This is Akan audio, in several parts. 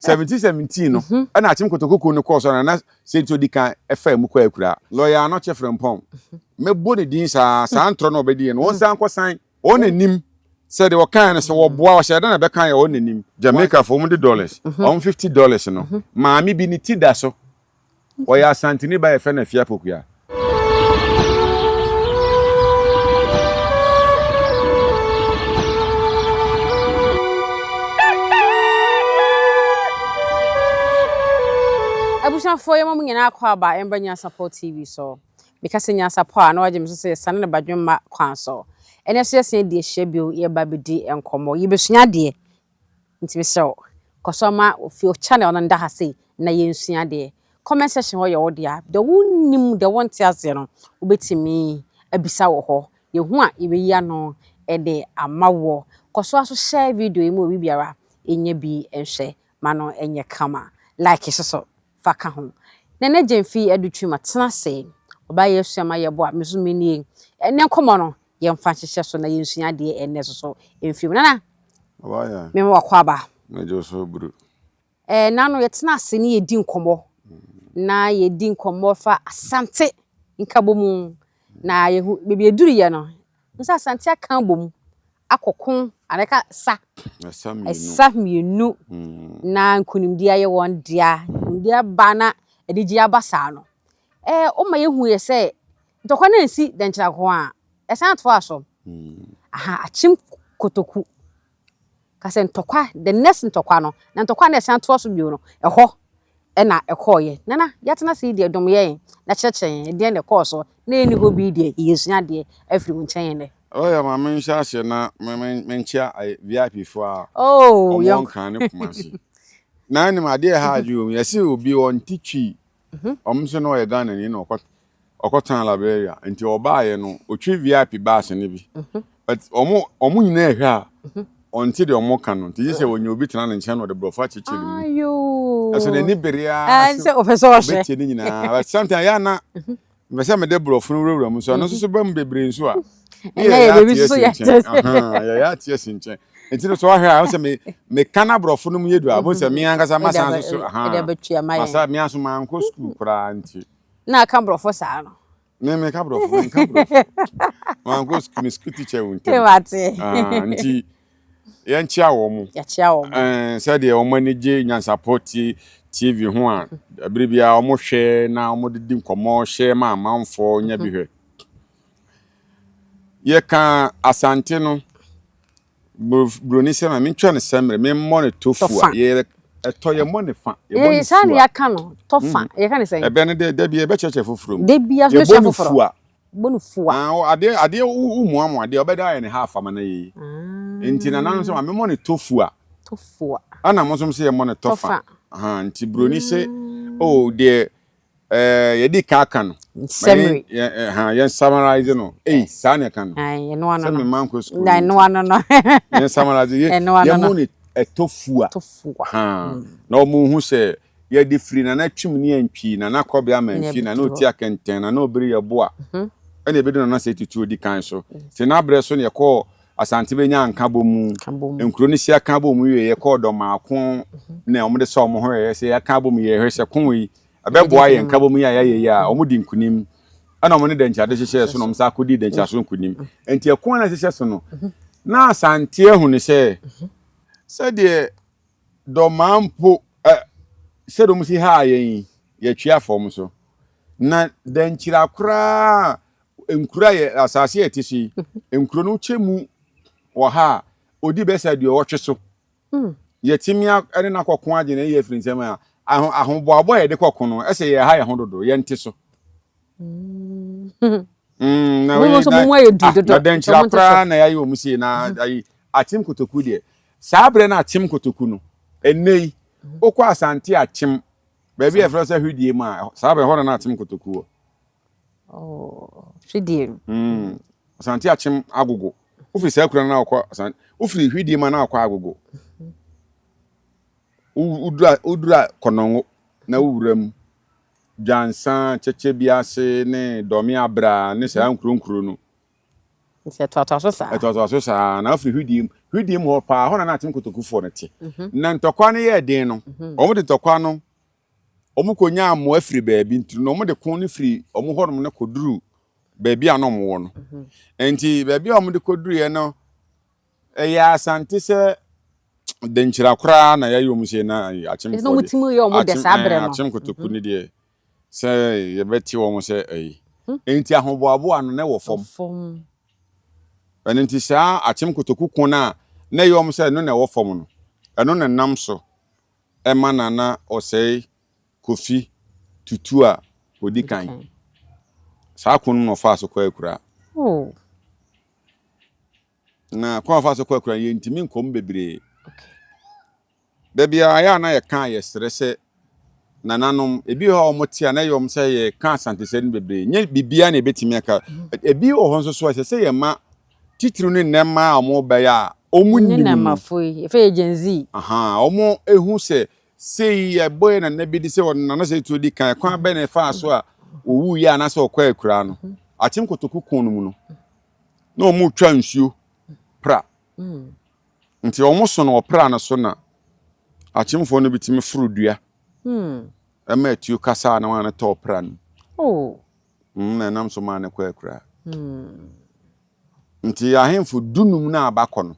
17 no na Akyem Kotokuo no course na say to dika efa mu kwa akura lawyer no chefrem pom mebo ne din sa antro no obedi no won san kwasan on anim said the kind so wo boa wo sheda na be kan ya on anim Jamaica for $100 on $50 no maami bi ni ti da so o ya Asante ni ba efa na fia pokua Abushan for your mum nyina akwa ba emba Nyansapo TV so because Nyansapo na waje mso say sane na badwemma kwan so ene so yesen de hyebio ye ba bedi enkomo ye besua de ntimi so kosoma ofio channel no nda ha sei na ye nsua de comment section ho ye wo de a de wonnim de wonte ase no obetimi abisa wo ho ye hu a ye beyi ano e de amawo koso aso share video e mo obi biara enye bi enhwe ma no enye kama like so faka ho nene jemfi adutwima tena se oba yesu ama yebo a meso menie ene komo no ye mfa hyehyɛ so na ye nsua de ene so emfim nana waya me wakwa ba na jo so buru nano ye tena se ne ye di nkomo na ye di nkomo fa Asante nkabomu na ye hu bebe eduru ye no nsa Asante aka bom akokon aneka esa mienu na nkunimdia ye won dia ndia bana edigi abasa no o ma ye hu ye se ntokwa na nsi denkyira ko a esa to aso aha Akyem Kotokuo kase ntokwa the next ntokwa no na ntokwa na esa to aso bio no eho na ekoye nana yatena se die dom ye na chechen de ne course na eni ho bi die yesua de afiri nchen ne ya ma men hye na men chia VIP fo a yon kan ne kumasi na ni ma de ha ju yesi obi on titwi omso no ye Ghana ni no okotan Liberia nti oba ye no otwi VIP bass ne bi but omo nyina ehwe a onti de omo kan no nti se wonye obi tena ne nchen no de brofa chichi ni ayo eso ne ni beria se ofeso ohwe beti ni nyina but sometimes ya na me se me de brofa no wura mu so no so bam bebre nso a ya bebi so ya ya tie sinchen nti no so ahwe a so me kana brofo no mu yedu a bo se me ankasa masa so e betua mai masa me aso man ko school kra nti na ka brofo sa no me ka brofo man ko school me school teacher wonte nti yan chia wo mu ya chia wo mu se de wo manage Nyansapo TV ho a abribia wo mo hwe na wo mo didi nkomo hwe ma amanfo nya bi hwe ye kan Asante no broni se ma mentwa ne semre me money tofu a ye eto ye money fa ye money sa ne yaka no tofa ye kan se ebe ne de bia be cheche fofurum de bia so cheche fofurum bonufu a ade umuamu ade obeda ye ne half ama na ye nti na nan so ma me money tofu a ana mo so se ye money tofa nti broni se oh de ye di kaka no summary ye summarize no sa ne kan no se me man ko school no ye summarize ye money tofu na o mu hu se ye di free na twum ni antwi na kobe amanfi na oti akenten na obiri ye bo a ene bedu na se tutu di kan so se na bre so ne ye ko Asante benya anka bomu enkuro ni sia ka bomu ye ko do maako na omde so mo ho ye se ya ka bomu ye hwe se kon yi abeboa ye nka bomu ya ye a omudi nkunim ana omne de nchade hyehyɛ so no msa akodi de ncha so nkunim enti ekon na hyehyɛ so no na Asante ehu ne se de do mampo se do musi ha ye twia fom so na de nchira kura enkura ye asase ye tisi enkuro no chemu ha odi besa de o hweso yetimia ene na kokon age na ye firi nsem a ahoboabo ye de kokon no ese ye ha ye hododo ye nte so na we so mo ye dodo na den chira pra na yayi omusie na ayi Akyem Kotokuo de saabre na Akyem Kotokuo no enei okwa Asante Akyem ba bi e fro se hwidie ma saabre ho na Akyem Kotokuo hwidie Asante Akyem agogo ufiri sakura na akwa Asante ufiri hwidie ma na akwa agogo udura konongo na wuram jansan cheche biase ne domi abra ne sa nkuro no Nse to so sa. To so sa na afiri hwidim ho pa ho na atem Kotokuo ne te. Na ntokwa no ye den no. Omo de ntokwa no omo konya amo afiri baabi ntru no omo de kon ne firi omo horom ne koduru baabi anom wo no. Enti baabi omo de koduru ye no ya Asante se de nchira kra na ya yom se na Akyem fo. No mutimu ye omo de sabre no. Akyem Kotokuo ne de se ye beti wo se enti ahoboabo ano ne wo fom. Enti saa Akyem Kotokuo na yom se no na wo fom no. Eno na nam so ema na osei Kofi tutu a odikan. Saa kunu no fa so kwa akura. Na kwa fa so kwa akura ye ntimi nkom bebre. Bebia ya na ye kan ye sere se nananom ebi ho omotia na yom se ye kan Asante se ni bebre. Nye bibia na ebetimi aka. Ebi ho nso so se ye ma titru ni nema omo be ya omu ni nema foi efe agency. Omo ehu se sei ya boy na nabi di se won na se to di kan kwa be na fa so a owu ya na se okwa akura no Akyem Kotokuo no mu no na omu twa nsuo pra nti omu so no opra na so na Akyemfo no bitimi frudua ema atuo kasa na wana to opra no na nam so ma na kwa akura nti ahemfo dunum na abakọ no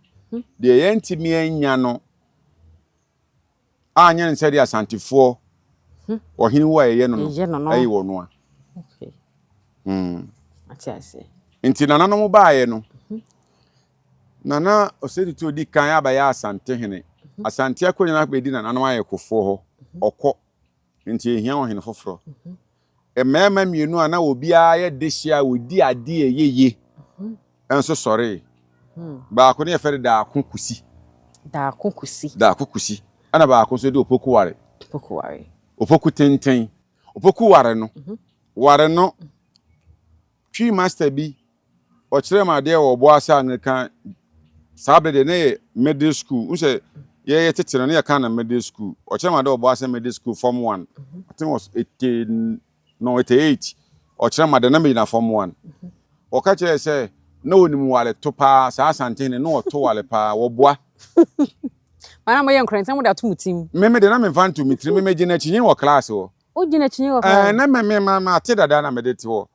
de ye ntimi anya no anya nse de Asantefo ohini wa ye no ayi wo no a atiase nti nananom baaye no nana osedi to di kan abaya Asante hene Asante akonya na bedi nananom aye kofo ho okọ nti ehia ohene foforo emema mienu ana obi aye dehia odi ade eyeye enso sore ba ko ne fere da konkusi ana ba ko so de Opoku Ware Opoku tenten Opoku Ware no twi master bi o kire ma de wo bo asa Anglican sabe de ne middle school unse ye tetere ne kan na middle school o kire ma de wo bo asa middle school form 1 I think was 88 o kire ma de na me na form 1 o ka kire se na onim wale to pa sa Asante ne no to wale pa wo boa mana mo ye nkrentan mo da to mutim me de na me fanto mitri me gina chinyin wo class wo o gina chinyin wo class na me ma te dada na me de te wo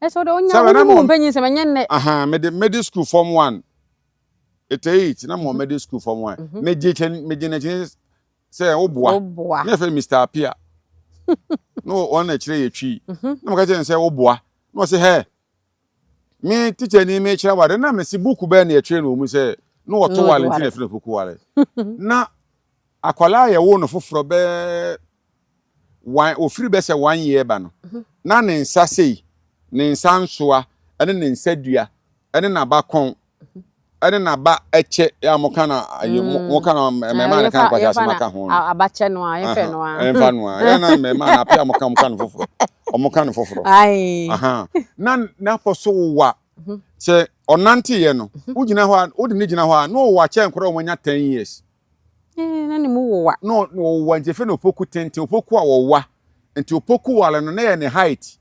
so de onya mo mpanyin se menye ne me de middle school form 1 88 na mo middle school form 1 me gina chinyin se wo boa na fe Mr. Appiah no on kire ye twi na mo ka je se wo boa no se he me teacher ni me kire wade na me si book be na ye kire no mu se no woto wale tin efre Opoku Ware na akwala ye wo no foforo be wan ofiri be se 1 year ba no na ne nsa sei ne nsa nsoa ene ne nsa dua ene na ba kon ene na ba eche ya moka na moka na mema na kan kwaja asema ka ho abache no a yefe no a enfa no a ya na mema na Appiah moka no foforo omoka no foforo na poso wa se onante ye no ugina ho a odi ne gina ho a no wa che nkoro omanya 10 years na ni mu wa no wa nje fe no Opoku tente Opoku a wo wa nti Opoku Ware no na ye ne height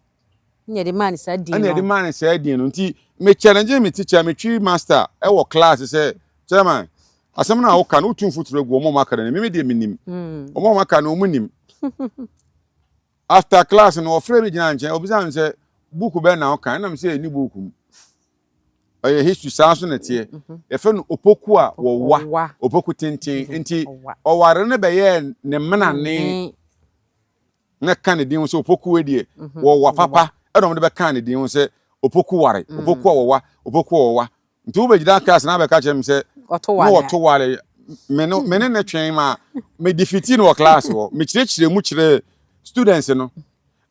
nye de man sa di no na de man sa di no nti me challenge me teacher me twi master e wo class se chairman asem na wo ka no tun futuro gu omo maka na me de minim omo maka na omunim after class no ofre me gina nche obisa se book be na wo kan na me se ni book aye history sanso na tie e fe no Opoku a wo wa Opoku tenten nti o Ware ne be ye ne mena ne na kan din so Opoku we die wo wa papa e do me be kan din so Opoku Ware Opoku a wo wa Opoku wo wa nti wo be gida class na be ka chem se no to Ware me ne ne twen ma me defeat no class wo me kire mu kire students no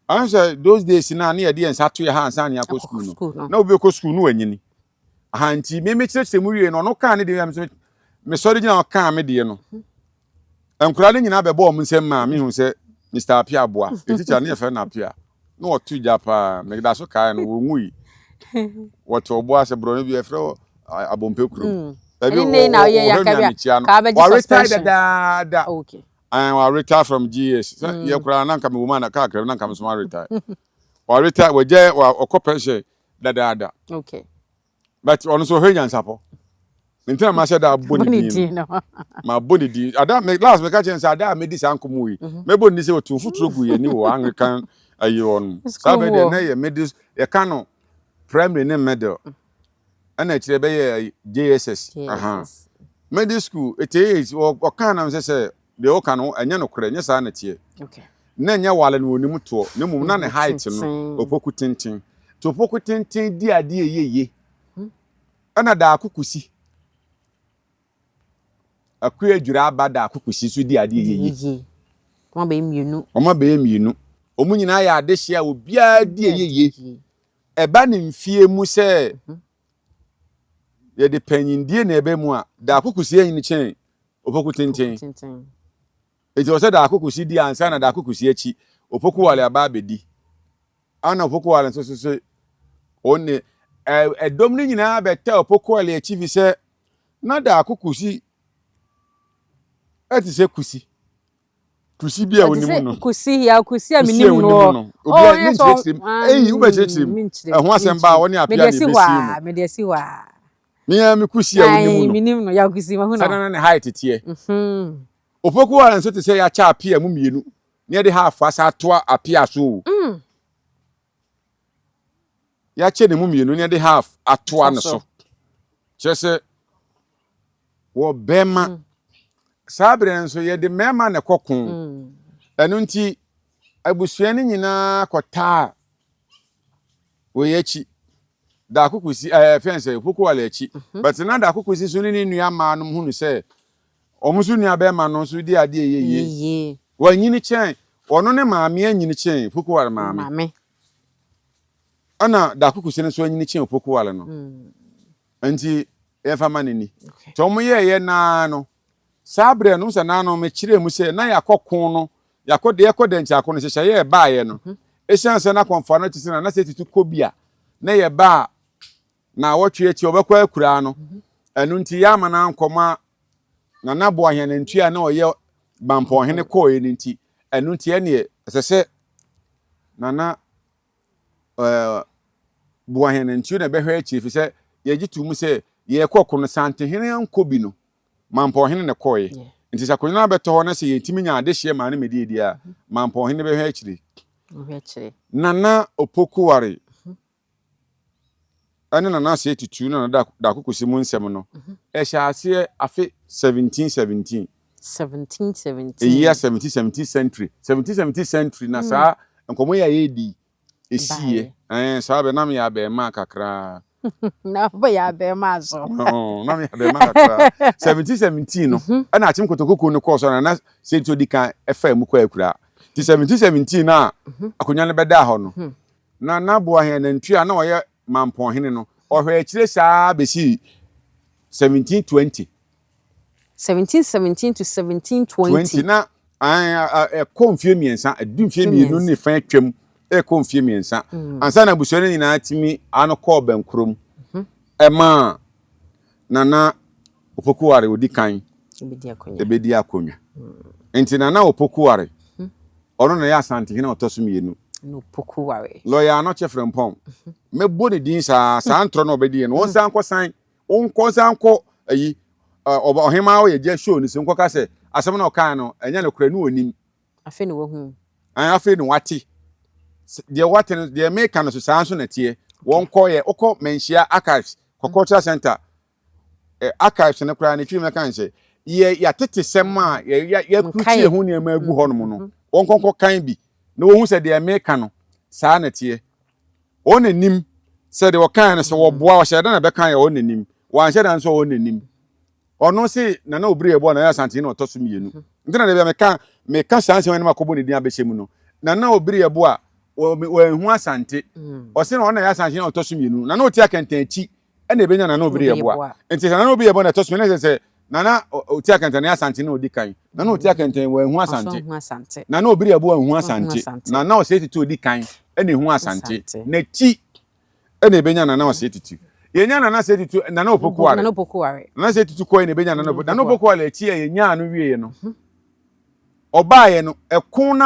answer those days na na ye de ensa to ye ha ansa na yakọ school no na obi ko school no wanyini ahanti me kire mu wie no no kan ne de me sorry gina kan me de no enkura ne nyina be bo mo nsem ma me hu se Mr. Appiah boa teacher na ye fe na Appiah no otu japa me da so kai no wo ngui woto boa se bro no bi e fre abompe kuro Baby, now ye Ware retired da. Okay. I retired from GS. Ye kura na nka me woman na ka kra na nka me so retire. Ware retired we je wa okopension da. Okay. but on so he Nyansapo ntina ma say da boni di no ma boni di ada me last me ka chen say ada me di sanko mu yi me boni say otu futuro gu ye ni wo Anglican ayi on sabe de na ye me di ye kano primary ne middle ana chire be ye JSS middle school it is o kan am say de o kan anya no kure nya sa na tie okay na nya wale no onimu to ne mum na ne height no opoku tintin to opoku tintin di ade yeye ana da akukusi akua dwura abada akukusi so di ade yeye oma be mienu omu nyina ya ade hia obia di yeye eba ne mfie mu se ye de panyindie na ebe mu a da akukusi yin chen opoku tintin eti o se da akukusi di ansa na da akukusi echi opoku wale aba abedi ana opoku wale so one edom ni nyina beta opoku wale echi fi se na da akukusi eti se kusi bia onimu no kusi aminim no oh yes ube chechim ho asemba woni Appiah ni besi me de si wa me kusi onimu no minim no ya kusi ma hu no sana na height tie opoku wale so te se ya cha Appiah mu mienu ne de half asa to Appiah so ya che ne mu mienu ne de half atoa ne so chese wo bema sabre nso ye de mema ne kokun enu nti abusuani nyina kota we yachi da akukusi fence opoku wale yachi but na da akukusi so ni nua ma no hunu se omusu nua be ma no so di ade yeye wa nyini chen ono ne maame anyini chen opoku wale maame ana da akukusi ne so anyini chen opoku wale no nti e fa manini to mo ye na no sabre no se na no me kire mu se na yakokun no yakode yakode nti akono se ye ba ye no esian se na konfa no tisi na se titu kobia na ye ba na wotwe echi obekwa akura no enu nti ya ma na nkoma na nabo ahene ntua na oye bampo hene ko ye nti enu nti ye ne se na bo ahene ntua na behwe echi fi se ye gitu mu se ye kokono sante hene ankobi no mampo hene ne koye nti sakonya beto ho na se yetimi nya ade hye ma ne medidi a mampo hene be hwe akire nana opoku ware ane nana se tutu na da kokosi mu nsem no e hya ase afi 1717 year 1717th century na sa nkomo ya yedi esie sa be nam ya be ma kakra na ba ya be ma so na me be ma kakra 1717 no ana achim Kotokuo no course na se to dika efa mu kwa akura ti 1717 na akonya ne beda ho no na bo ahen na ntua na oye mampo hene no ohwe akire saa besi 1717 to 1720 na konfie miensa adumfie mienu ne fa atwam konfie miensa ansa na busuane nyina timi anokọ bankrom ema nana opoku ware odi kan ebedi akonya enti nana opoku ware ono na ya Asante hina otoso mienu no opoku ware lawyer no chefrempom mebo ne din sa antro na obedi no won san kọ san onko san kọ ayi ohima o ye je show ni sinko ka se asem na okan no enya ne kura ni onim afi ne wahu afi ne wati de wati no de make no so san so na tie won kọ ye okọ menhia archives cultural center archives ne kura ne twi me kan se ye ya tete sem a ya kutie ho ne ma agu ho no no won konko kan bi na wo hu se de make no sa na tie on anim se de okan no se wo boa wo hyeda na be kan ya on anim wan hyeda nso on anim ono se na obiri ebo na ya Asante na otoso mienu ntina de be meka sanse wen ma kobo ne din abehye mu no na obiri ebo a hu Asante o se na ona ya Asante na otoso mienu na oti akantan chi na ebenya na obiri ebo a nti na obiri ebo na otoso mienu se na oti akantan na Asante na odi kan na oti akantan hu Asante na obiri ebo hu Asante na o se titu odi kan na hu Asante na chi na ebenya na o se titu yenya na se titu na opoku ware na se titu ko na benya na opoku ware chi yenya no wie no obaye no ekun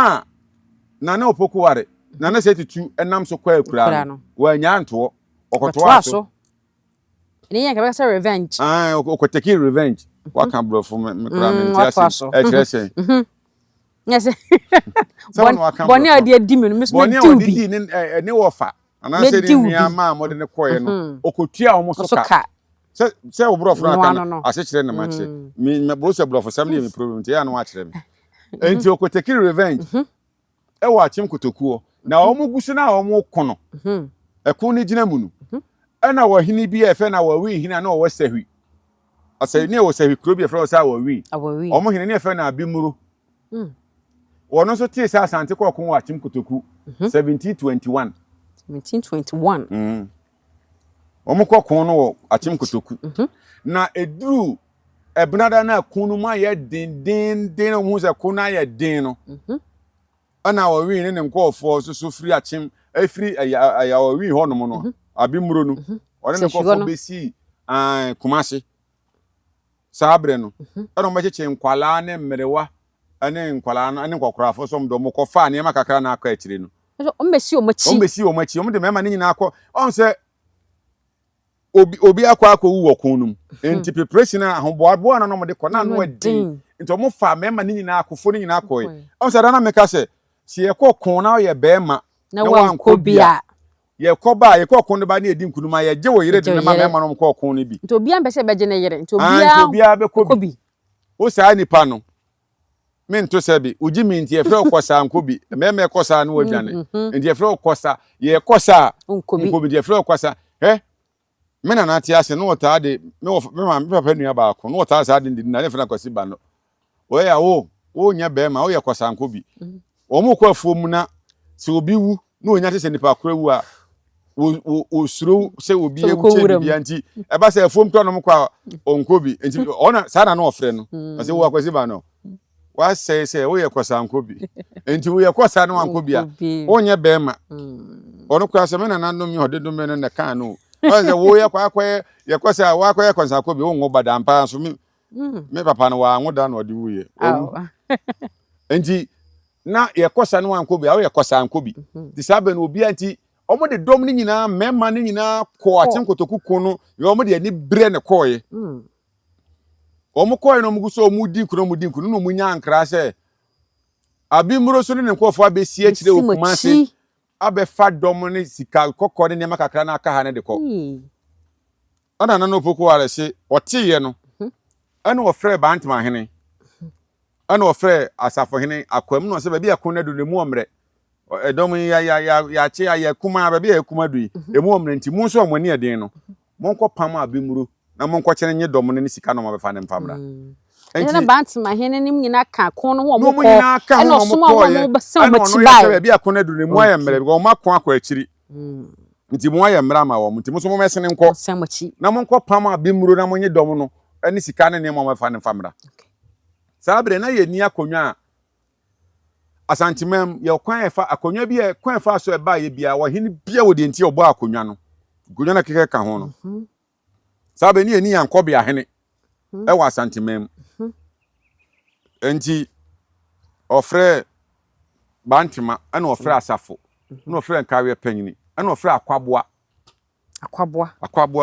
na opoku ware na se titu enam so kwa akura no wa nya nto okoto aso Ni yan ka be say revenge. Okoteki revenge. What can bro for me cry me Yes. Boni ade adi me no me so na di ne wofa ana se ni nuama mo de ne koye no okotua o mo so ka se wo bro fra kan ase kire ne ma che me bro se bro for some me problem te ya no wa kire me enti okoteki revenge e wa Akyem Kotokuo na o mo gusu na o mo kono ekun ni gina mu no e na wo hini bi e fe na wo wi hina na wo sahwi ase ni wo sahwi kro bi e fe wo sa wo wi o mo hini ni e fe na abimuru Wono so tie sa Asante ko kon wa Akyem Kotoku 1721 Omo ko kon no wo Akyem Kotoku na eduru Ebenezer na kunu ma ye den hu se kunu ya den no ana wo wi ne nkofo so free Akyem afiri aya wo wi ho no mo no abimuro no ore ne nkofo besi Kumasi sabre no ana mo cheche nkwala ne mmerewa ane nkwala no ane nkokorafo so mdo mo kofa ne ma kakra na akọ akire no o mbesi o machi o mde mema ne nyina akọ on se obi akọ wu wo kunum enti preparation na ahoboabo na no mo de kọ na no adin enti o mo fa mema ne nyina akọfo ne nyina akọ on se dana meka se si ye kọ kun na ye bema na wanko bia ye kọ ba ye kọ kun de ba ne edin kunuma ye je wo yire de ma mema no kọ kun ne bi enti obi ambese beje ne yire enti obi be kọ bi o sa nipa no Minto sebi uji minti e fre kosa nkobi meme kosa na wadwane ndi e fre kosa ye kosa nkobi ndi e fre kosa mena na ati ase no wota de me papa nua ba ko no wota asa de ndi na e fre kosi ba no o ya wo nya be ma wo ye kosa nkobi o mu ko afuom na se obi wu na onya tese nipa kora wu a o suru se obi e wu che bia nti e ba se afuom to no mo kwa onkobi nti ona sa na no ofre no ase wo akwasi ba no wa say wo ye kosa nkobi enti wo ye kosa no ankobi a onye bema ono kwa se mena na no mi hode do mena na kan no o se wo ye kwa ye kosa wa kwa ye kosa nkobi wo ngoba da mpa so me papa no wa ngoda no de wuye enti na ye kosa no ankobi a wo ye kosa nkobi di sabe no obi anti omo de dom ni nyina mema ni nyina ko Akyem Kotoku kuno ye omo de ani bre ne koye Omo koy no muguso mudi kuno no munya ankra se abimuro so ne nkofo abesi akire Kumasi abe fa dom ne sika kokko ne nema kakra na aka ha ne de ko ana na no Opoku Ware se otiye no ana ofre bantma hene ana ofre asafo hene Akwam no se ba bi akon na do ne mu omre edom ya che ya kuma ba bi ya kuma do emu omre nti mu so omani eden no monko pam abimuro na monko kene nye dom ne sika no ma be fa ne mfamra enti na bantma hene nim nyina ka kon no wo mo ko e no so mo be se mo chi bai ba bi akon na do ne mu ayemre bi ma kon akọ akiri nti mu ayemra ma wo nti mo so mo mesene nko na monko pam abimuro na monye dom no ne sika ne ma fa ne mfamra sabre na ye ni akonwa Asante mem ye kwan efa akonwa bi e kwan efa so e ba ye bia wo hene bia wo de nti obo akonwa no akonwa na keke ka ho no sabe ni eni yankobe ahene e wa Asante mem enti ofre bantima ana ofre asafo na ofre nkawe panyini ana ofre akwaboa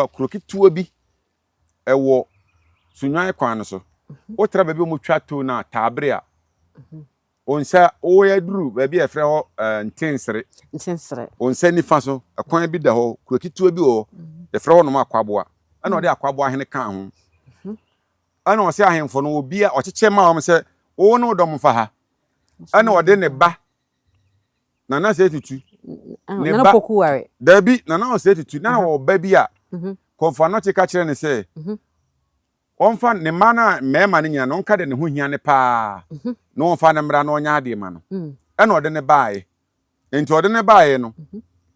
krokituo bi e wo sunwan kwan no so o tra ba bi mo twato na tabre a onsa o ya duru ba bi e fre ho ntensere onsa nifa so akwan bi da ho krokituo bi o e fre ho no akwaboa ana ode akwaboa ahene kan ho ana o se ahemfo no obi a ocheche ma o se o no dom fa ha ana ode ne ba nana se tutu ne ba Opoku Ware dabi nana o se tutu na o ba bi a konfa no cheka kire ne se onfa ne mana mema ne nyina no nka de ne ho hia ne pa no onfa ne mra no onya ade ma no ana ode ne baaye enti ode ne baaye no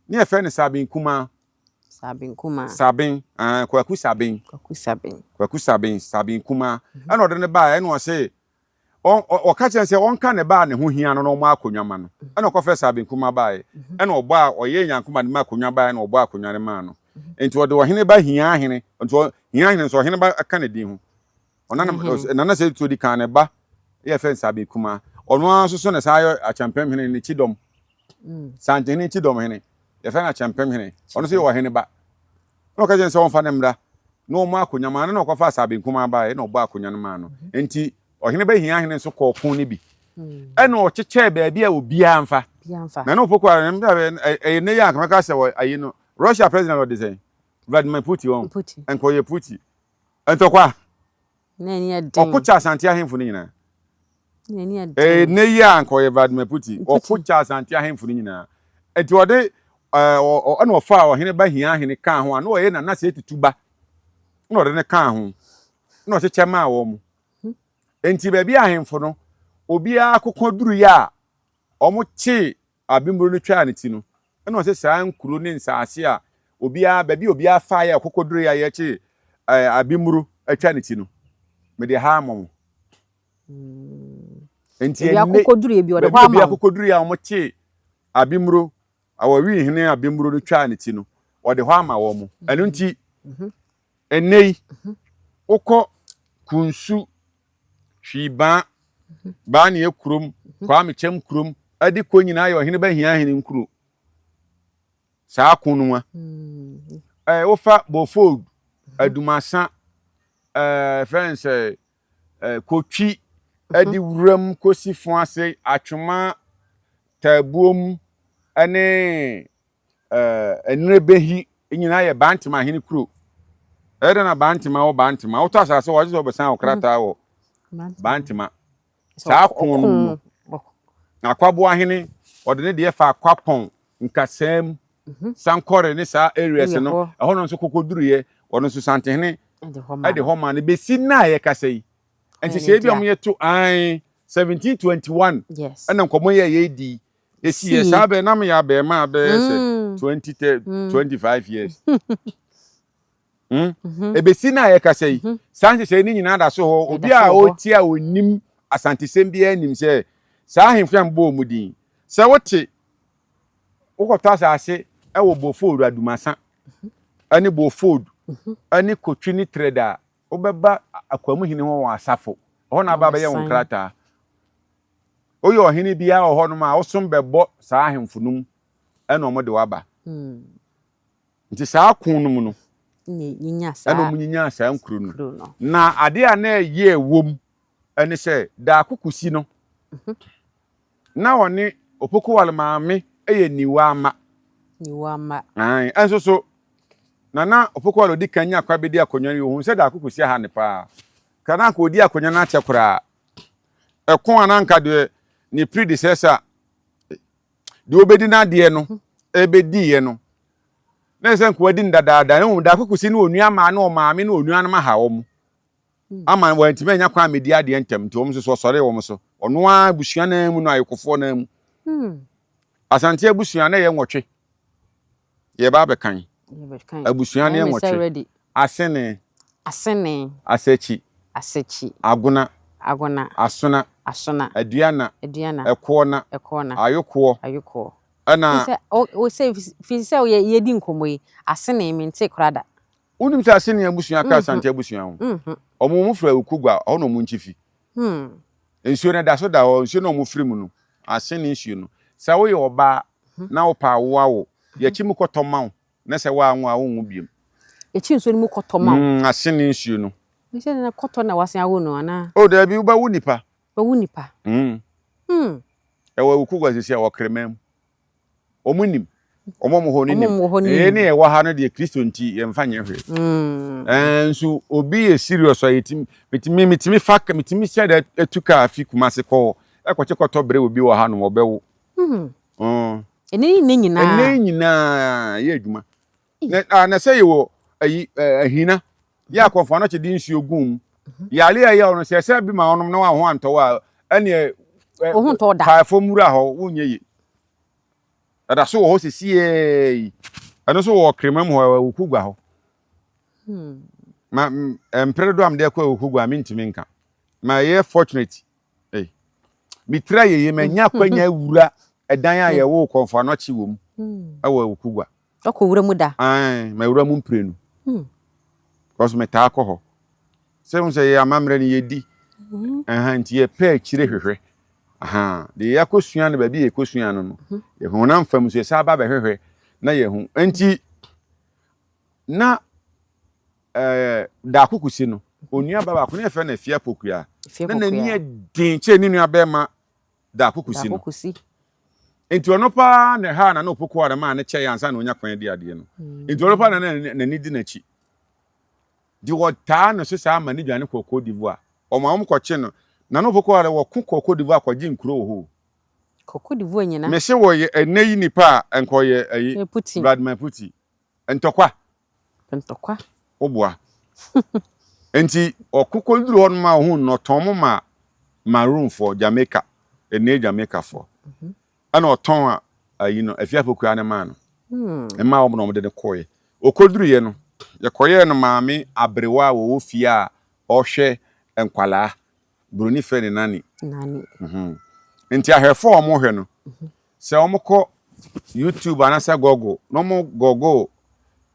ne efe ne sabin kuma kwaku sabin kuma ana ode ne baaye na o se o ka chen se onka ne baa ne ho hia no no ma akonwa ma no ana okofe sabin kuma baaye ana obo a oye nyankuma ne ma akonwa baaye na obo akonwa ne ma no enti ode wo hene ba hia hene enti hia hene so hene ba aka ne din ho onana se to di kan ne ba ye fe sabin kuma ono so ne sa ayo achampem hene ne chidom sante ne chidom hene ye fe na achampem hene ono se wo hene ba no ka chen se won fa ne mra no mo akonya ma no kofa sabe nkuma ba e no bo akonya no ma no enti ohene ba hia hene so kokon ne bi e no cheche ba bia obi amfa na no Opoku e ne ya kamaka se ayi no Russia president of the say Vladimir Putin enko ye Putin entokwa na ni adin okucha Asante ahemfo ni nyina na ni adin ne ya enko ye Vladimir Putin okucha Asante ahemfo ni nyina enti ode ana ofa ohene ba hia hene kan ho ana o ye na se tutuba na ode ne kan ho na o cheche ma wo mu enti ba bia ahemfo no obi akokoduru ya omoche abimuro no twa ne ti no na o se saa nkuro ne nsaase a obi ba bia obi afa ya akokoduru ya ye che abimuro atwa ne ti no me de ha amom enti obi akokoduru ya bi o de ha obi akokoduru ya omoche abimuro awawi hene abimuro no twa ne ti no o de ho ama wo mu enu nti enei ukọ kunsu hwiba ba ne ekurom kwa mechem kurom adi ko nyina ayo hene ba hia hene nkuro saa kunwa ofa bofold adumasa friends kotwi adi wuram kosifo ase atwoma tabuom ane enrebehi nyina ye bantima hene kuro eda na bantima o bantima o to asase wo je obesan okrata wo bantima saa kun akwabo ahene odene de fa akwapon nkasam sankore ne saa areas no eho no nso kokoduruye ono nso santehene ade ho ma ne besi na ye kasai enti se bi omo ye to 1721 ana nkomo ye di esi ye saa be na me ya be ma be 25 years ebesi na ye kasai sanse se ni nyina da so ho obi a oti a onim Asante sembia anim se saa ahemfam bo omudin se wote ukota asase e wo bofold adumasa ani bofold ani kotwi ni trader obeba akwamu hini ho asafo ho na baba ye wonkrata oyo hini bia ho no ma osom bebo saa ahemfunum ena omode waba nti saa kunum no nyinya saa ena munyinya saa nkuru no na ade a na ye wom ene se da akukusi no na woni Opoku wale maame eye niwa ama enso so na Opoku wale odi kanya akwa bedi akonwa ni ohun se da akukusi ha ne pa kana ko odi akonwa na chekura ekon ananka de ni predecessor de obedi na de no ebedi ye no na se nko adi ndadaada no da akukusi no onua ma na o maame no onua na ma ha wo mu ama wanti menya kwa media de entem nti omso so sore wo so ono a busua na mu no ayekofo na mu Asante abusua na ye nwotwe ye ba bekan abusua na ye nwotwe asene asechi aguna asona aduana ekona ayoko ana o say fi say ye di nkomoyi asene mente krada unim ta asene abusua ka Asante abusua ho omo mu fra okugwa ono mu nchifi ensuo na da so da o ensuo no mu firi mu no asene ensuo no sa wo ye oba na wo pa wo awo ye chi mu kotomawo na se wa anwo awo nwu biem e chi ensuo ni mu kotomawo asene ensuo no ni se na koto na wasen awo no ana o da bi ba wunipa e wo okugwa sisi a wo kremam omunim omo ho ni ne e wa ha no de Kristo nti ye mfa nye hwe enso obi e serious ayetim mitimi faka mitimi sia da etuka afi kumase ko ekoche koto bre obi wo ha no obewo eni nyina ye adwuma na say wo ahina ya akofo no che di nsuo gum yale aye ono se bi ma onom na wa ho anto wa ene ohun to da pa fomura ho wonye ye ada so ho sisi ano so wo kremam ho okugwa ho ma empredo am de kwa okugwa mi ntimi nka ma ye fortunate mi try ye manya kwanya wura edan a ye wo konfa no chi wom awa okugwa akọ wura mu da ma wura mu mprenu cause me ta akọ ho se mo se ye amamre ni ye di nti ye pa chire hwehwe de yakosua no ba bi ekosua no ye hu na mfam so sa ba ba hwehwe na ye hu enti na da kukusi no onua baba ko ne fe na fia pokua na nani din che ni nua be ma da kukusi no enti ono pa na ha na no Opoku ara ma ne che yansa na onya kwan di ade no enti ono pa na nani di na chi di wota no so sa ma ni dwane Kotokuo divoa o ma mo koche no na no Opoku ara wo Kotokuo divoa kwaji nkuro ho Kotokuo divoa nyina me se wo ye eneyi nipa enko ye ayi Vladimir Putin entokwa obua enti okuko duru hon ma hu no ton ma maroon for Jamaica ene Jamaica for ana oton ayi no afia Opoku na ma no ma wo no mo de koye okoduru ye no ye koye no maami abrewa wo ofia ohwe enkwala bruni fe ne nani enti ahefo omo hwe no se omko YouTube anasa Google no mo Google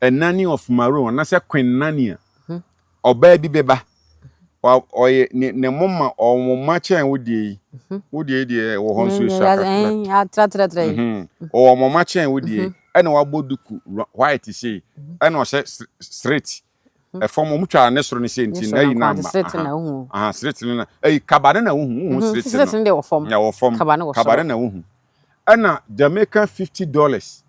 a nanny of maroon anasa Queen Nania oba bi beba oye ne mama o mama chen wodie die wo hon so shaka o mama chen wodie ena waboduku white say ena o se straight e form mu twa ne soro ne se nti na yi na ma straight na kabane na hu straight no wo form ya wo form kabane na hu ana Jamaica $50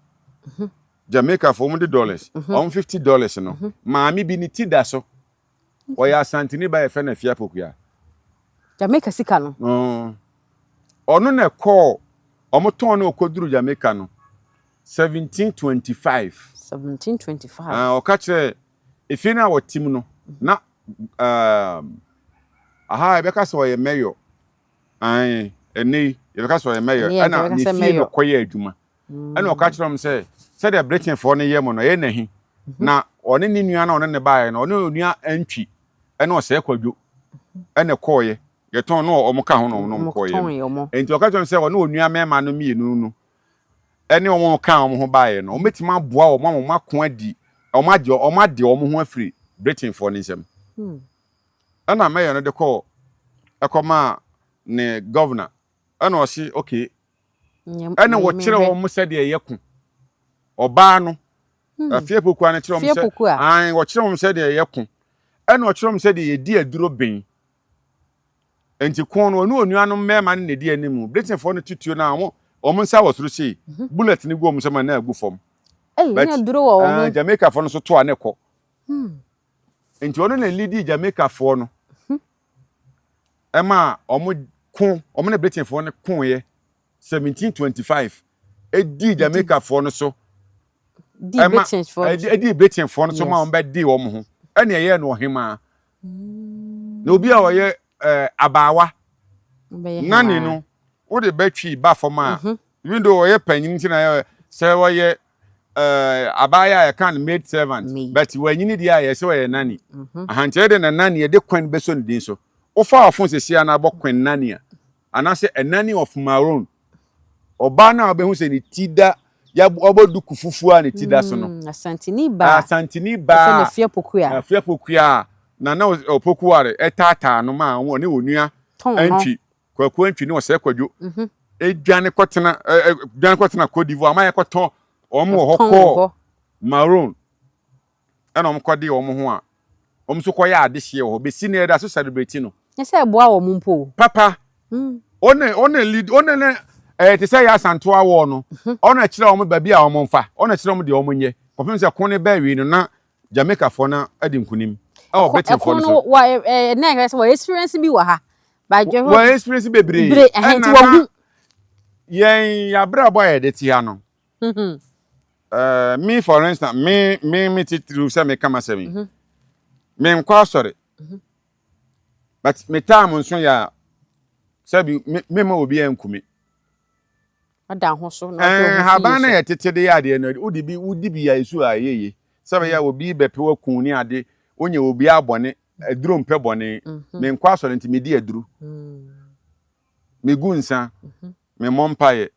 Jamaica for $100 on $50 no maami bi ni ti da so o ya Asante ni ba e fe na fia pokua Jamaica sika no onu na call omoton na okoduru Jamaica no 1725 o ka che ifi na wo tim no na aha be ka so ye mayor ai eni ye ka so ye mayor ana ni fi no koye adwuma ana o ka che rom se de Britain for ne ye mo no ye nahi na one ni nua na one ne baaye no one onua antwi ana o se kwadwo ana koye ye ton no o mo ka ho no koye enti o ka che rom se one onua mema no mienu no ene o mo ka o mo ho baaye no o metima boa o mo mako adi o ma de o mo ho afiri Britain for ne nsem ana mayor no de call ekoma ne governor ana o si okay ana wo kire wo mo se de yeku oba no afia Opoku an kire wo mo se an wo kire wo mo se de yeku ana o kire wo mo se de yedi aduro ben enti kon no onua no mema ne di animu Britain for no tutuo na o mo nsa wo soro sei bullet ni go mo se ma na agu fom ni aduro wo Jamaica for no so to aneko enti ono na lead Jamaica for no ema omo ne Britain for no kun ye 1725 edi Jamaica for no so di Britain for no so ma on be di wo mo ho ene ye no hema na obi a wo ye abawa nani no wo de betwi ba fom a even though wo ye panyin ntina se wo ye Appiah can maid servant but when you need the eye so nani ahanche de na nani de kwan beso ndin so ofa afon sesia na bo kwan nani ana se a nanny of maroon oba na obehu se ni tida ya oboduku fufu a ni tida so no Asante ni ba na fia pokua na Opoku Ware etata no ma won ne onua antwi kwaku antwi ne o se kwadwo edwane kotena Cote d'Ivoire ma yekoton omo hoko maroon ana omo kodi omo ho a omo so koya adehye ho be sine da so celebrate no yesa eboa wo mpo papa one lead one te say ya Asante awo no ona kire omo ba bia omo mfa ona kire omo de omo nye popem se kon ne ba wi no na Jamaica for na adi nkunim beti for no wa na ga se wa experience bi wa ha ba je wa experience bebre enti wa hu yen ya bra boy de ti ha no me for instance me titru say me kama say me nkwa sorry but me time nso ya sabi me ma obi ankumi ada ho so no ha ba na ye tete de ya de no udi bi ya isu ayeye sabi ya obi bepe wa kun ni ade onye obi abone aduro mpe bone me nkwa sorry nti me di aduru me gunsa me mompaye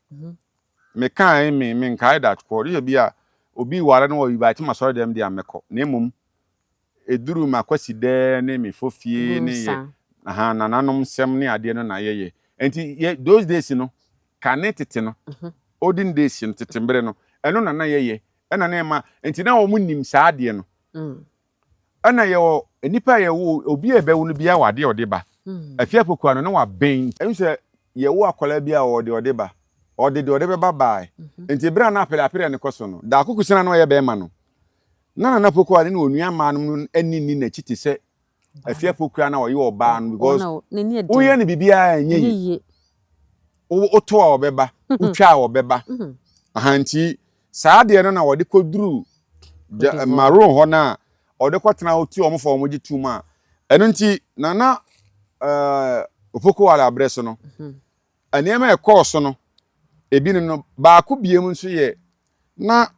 me kan me nkai that for you be a obi ware no we ba ti masoro dem dia meko na emum eduru makwasi de ne me fofie ne ye aha nananom sem ne ade no na yeye enti those days no kanetete no olden days no tetembre no eno na yeye ena na ma enti na wo munim sa ade no ana ye nipa ye wo obi ebe wo no bia wade odeba afia Opoku ano na wa ben em se ye wo akola bia wo de odeba ode de odeba bye enti bra na apele ne koso no da Akuku sina no ye be ma no na Opoku ade na onua ma no anini na chiti se afia Opoku na wo ye oba no because wo ye ne bibia enye wo to a obeba utwa a obeba ahanti saa de no na wo de koduru maroon ho na ode kwatena otu omfo omoji tuma eno nti na Opoku wala abreso no anema e course no ebi no baako biem nso ye na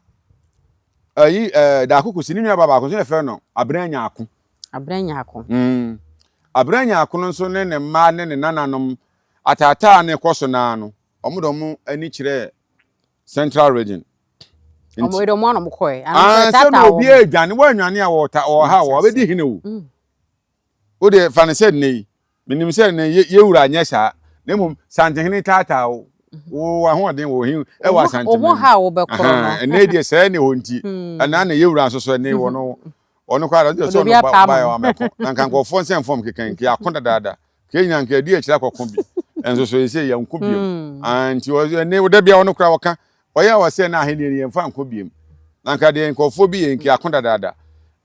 ayi da Akuku sini nua baako so ne fe no abranya ako abranya ako no nso ne ma ne nananom atata ne koso na no omudom ani kire Central Region omo edo mo no koe so no obi adwane wanwane a wota o ha wo bedi hine wo o de fane said nei minim said nei ye wura anya sa nemum sante hine tata wo ahoden wo hin e wa sante omo ha wo be koro no ne de se ne honti ana na ye wura so ne wo no ono kwa radio so no ba wa meko na kan ko fon sem fom kekan ki akonda dada kenya nka di akira kokon bi enso so ese ya nko bi anti wo ne wo da bia ono kra woka oya wo se na ahene ne yemfa nko biem nanka de nkofo bi yenki akonda dada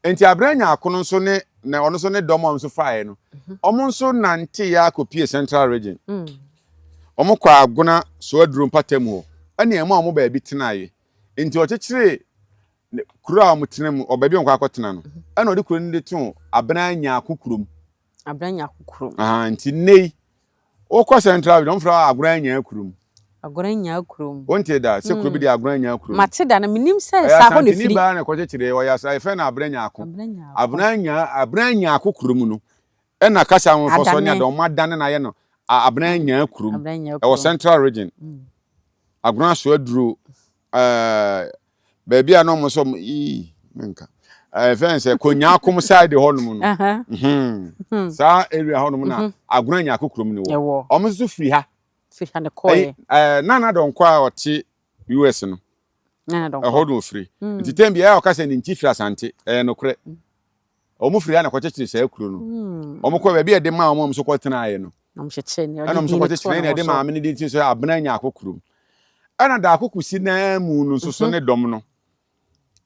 enti abranya akono nso ne na ono so ne domo nso faaye no omo nso nante ya akopie Central Region omo kwa agona so aduru mpatam ho ane ema omo ba bi tenaye enti ochechire kura omo tenem oba bi onko akotena no ane odi kuro ndi tun abranya akokurum nti nei okwa Central Region omfra abranya akurum wonte da se kuro bi de abranya akurum mateda na minim se sa ho ne firi ni ba na kochechire wo ya sa efe na abranya ako abranya akokurum no ena kasa amfo so ne do madane na ye no abranya akurum e wo Central Region agona so aduro baby a no mo so menka fence konya akom side ho no no sa area ho no na abranya akokurum ni wo omo so firi ha ne koe nana don kwa oti US no nana don hold no free nti tembi ya okase ni nti firi Asante no kre omo free na kwachechire sa akuro no omo kwa bia de ma omo so kwatena aye no am cheche ni ana omo so kwachechire na de ma amene de nti so abranya akokurum ana da Akuku si na mu no so ne dom no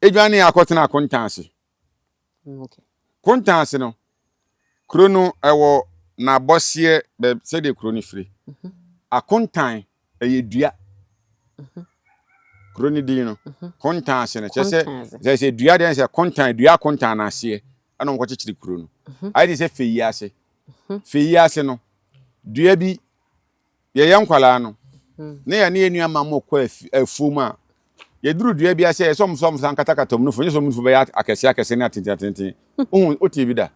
edwane akotena akontanse kontanse no kuro no ewo na bosie be se de kuro ni free akontan eyedua kroni di no kontan se ne chese se dua den se kontan dua kontan na ase ana mo kwechiri kro no ai de se feyi ase no dua bi ye yankwala no ne ya ne enua mammo kwa afuma ye duru dua bi ase so mso sankata no fo nyeso mfo be ya akese ne atenti o ti bi da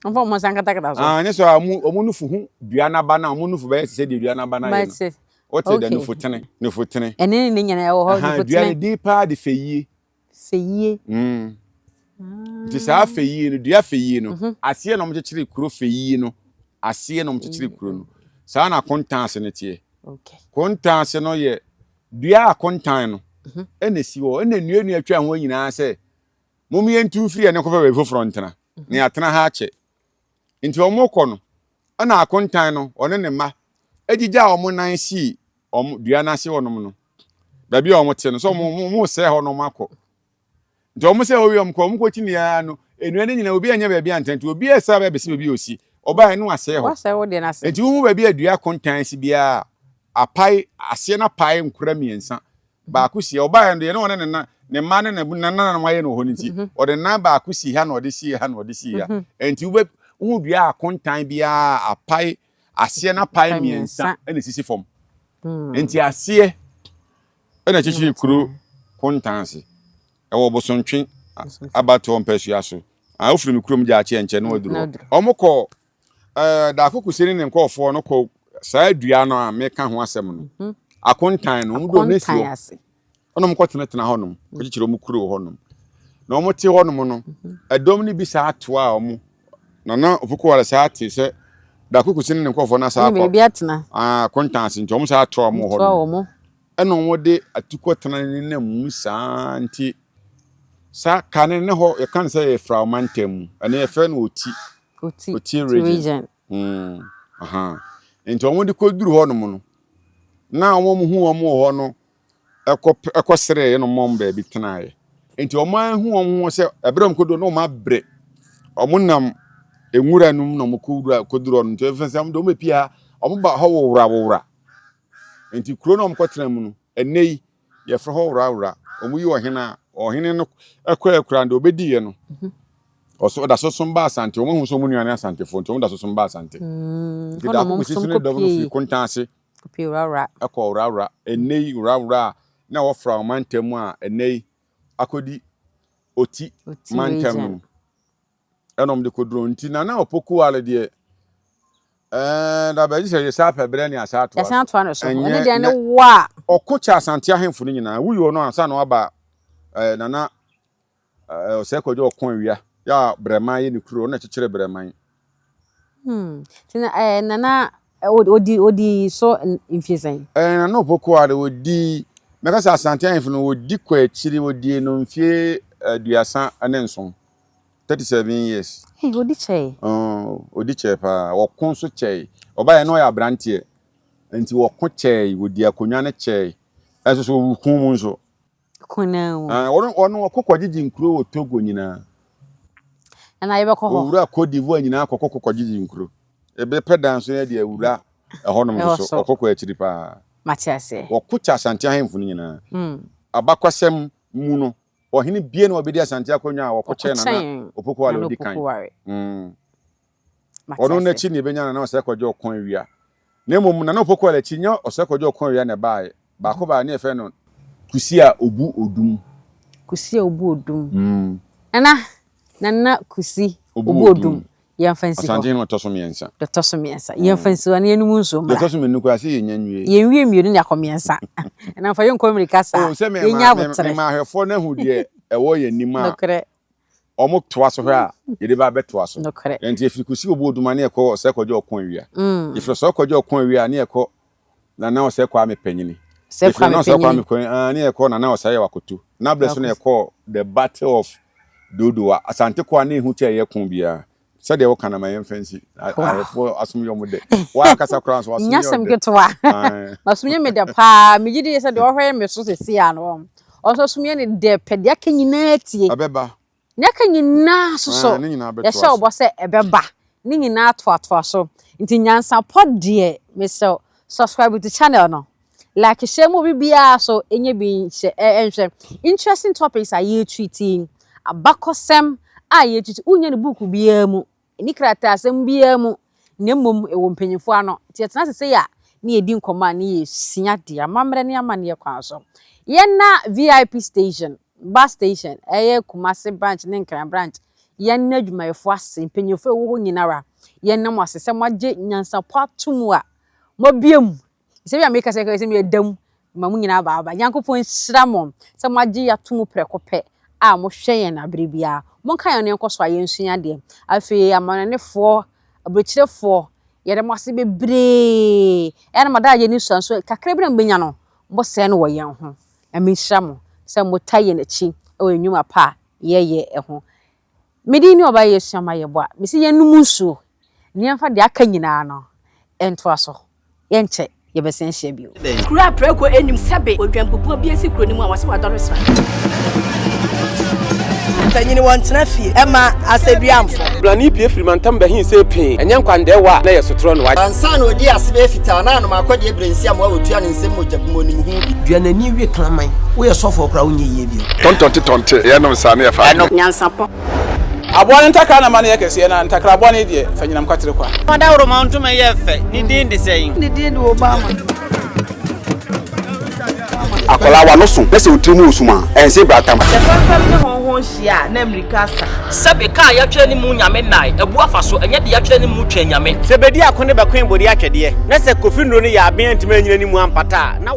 onfo mo sankata so ne so omu nufu hu dua na ba na omu nufu be se de dua na ba na ye no o te da nufu tene ene ne nyana wo ho nufu tene dua di pa de feyi ti sa feyi no dua feyi no ase no mo chechiri kuro feyi no ase no mo chechiri kuro no sa na kontanse ne tie kontanse no ye dua kontan no ene si wo ene nuanu atwa ho nyina se momi entu firi ne ko be foforo ntena ne atena ha ache nti omoko no ana akontan no one ne ma ejija omo nan si omo dua na se wonom no da bia omo te no so mo se ho no mako nti omo se owi omo ko tini ya no enu ne nyina obi anya ba bia ntanti obi esa ba besi obi osi oba enu ase ho wase wo de na se nti wo ba bia dua kontan si bia apai ase na pai nkura miensa ba akusi oba ende ne wona ne ma ne na waye no ho nti o de na ba akusi ha na o de si ha na o de si ha nti wo dua akontan bia apai ase na pai miensa ene sisi fom nti ase ene chichi kuro kontanse e wo bosontwe abato ompesu aso a ofiri mi kurom ja che nche no aduro omukọ da Akuku seni ne nkofo no ko saa dua no a meka ho asem no akontan no mudo na si ono mkọ tena honom ko chichiro mu kuro honom na omo te honom no adom ni bi saa ato a omo na Opoku wala saa ate se da Akuku seni ne nkofo na saa kwa kontanse nti omo saa ato omo honom eno wo de atukọ tena ne na mu saa nti sa kane ne ho ye kan say fra omantem ene ye fe no oti region aha enti omo de koduru ho no mo no na omo hu omo ho no ekosere ye no mom ba bi tenaye enti omo hu omo se ebram kodo no ma bre omo nam enwura num no mo koduru no enti efensam do mo pia omo ba ho wura enti kuro no mkotena mu no enei ye fra ho wura omu yi ohene no ekura ndo obedi ye no oso da so somba Asante omu hu so mu nuane Asante fo nti omu da so somba Asante da ko sisi ne do no fi kontanse kopi wura ekọ enei wura na wo fra omantem a enei akodi oti mantem enom de kodro nti na Opoku ale de da ba ji se sa pebre ni asato no so ene de ne wa okocha Asante ahemfo ni nyina wuyo no ansa no aba nana osekoje okon awia ya breman ye ni kuro na chechire breman tina nana odi so infiesen nana Opoku ale odi meka sa Asante ahemfo no odi kwa chiri odi no mfie aduasa anenson 37 years odi che pa wokon so che oba ye no ya brantie enti wokon che odi akonwa ne che eso so wukun mu nso kuna ono okokojiji nkuro wo Togo nyina na ye bekọ ho owura Cote d'Ivoire nyina okokojiji nkuro ebe pedan so ye de awura ehonom so okoko achiri pa matiase wokocha Asante ahemfo nyina abakwasem mu no ohini bie no obedi Asante akonwa wokoche na Opoku wale odi kan ono na chi ni benya na osekoje okon awia na mom na Opoku wale chi nya osekoje okon awia na bae ba ko ba na efe no kusia obu odum nana kusi obu odum yamfansi Asante no tosomiensa yamfansi wane enum nso ma tosomenu ko ase yenyanwie yenwie mienu nya komiensa na fa yenko Amerikasa yenya botre ma ahefo na hu de ewo yanima dokre omo toa so hwa yede ba beto aso enti efiri kusi obu odum na ekọ osekoje okon awia ifiro so okoje okon awia na ekọ na osekọ amepanyini ni ekọ na osaye wakoto na bleso na ekọ the battle of Dodoa Asante kwa na ehu che ye kon bia se de wo kana ma yemfansi afo asum yomo de wa kasa kran so asum nyasem getwa masumye me de pa me gidi se de ohwe me so sesi ano oso sumye ne de pede akanyina tie abeba ne akanyina so ye se obo se ebeba ni nyina ato so nti Nyansapo de me so subscribe to the channel no like share mo bibia so enye bi enhwe interesting topics are you treating abakosem aye titi unye ne book bia mu ni krata asem bia mu ne mom ewo mpanyifo ano ti etena sese ya ne edi nkoma ne yesia de amamre ne amane ye kwan so ye na VIP station bus station eye Kumasi branch ne Nkran branch ye na adwumayefo ase mpanyifo ewo nyinara ye na mo asese mo age Nyansapo atumu a mo biem se bia make se me dam mamu nyina baaba Nyankopon hyira mo se mo age yatumu prekope a mo hwe na brebia mo kan ya ne nkoso aye nsua de afi amanenefo abrochirefo ye de mo ase bebre e na mada ye ni suanso kakra bi na mbenya no mo se no wo ye ho ame hyira mo se mo taye na chi e wo enwuma pa ye ho medi ni oba ye suama ye bo a me se ye num nsuo ni amfa de aka nyina no ento aso ye nche ye besen hye bio kura preko enim sebe odwampopo bi esi kuro ni mu a wase wadoro sra tanyini wantena fie ema aseduamfo blani pie frimantam behin se pin enya nkwande wa na yesotro no wa ansa no di asebe fita na no makode ebrensi am wa wotua ne nsem mojabumo ni hu duanani wie klaman wo ye sofo kra wo nye ye bio tontonte ye no nsa na ye fa Nyansapo abone ntakra na mane yakese na ntakra abone de fanyinam kwatere kwa mada woro ma ntuma ye fe ni din de sei ni din de Obama akola wa no so pese utrimu usuma ense bratam ne honhon hia na Amerikasa sebe ka ya twa ni mu nyame nai ebu afaso enye de ya twa ni mu twa nyame sebedi akone bekwen bodi atwede na se kofi nro ni ya aben ntime nyina ni mu ampata na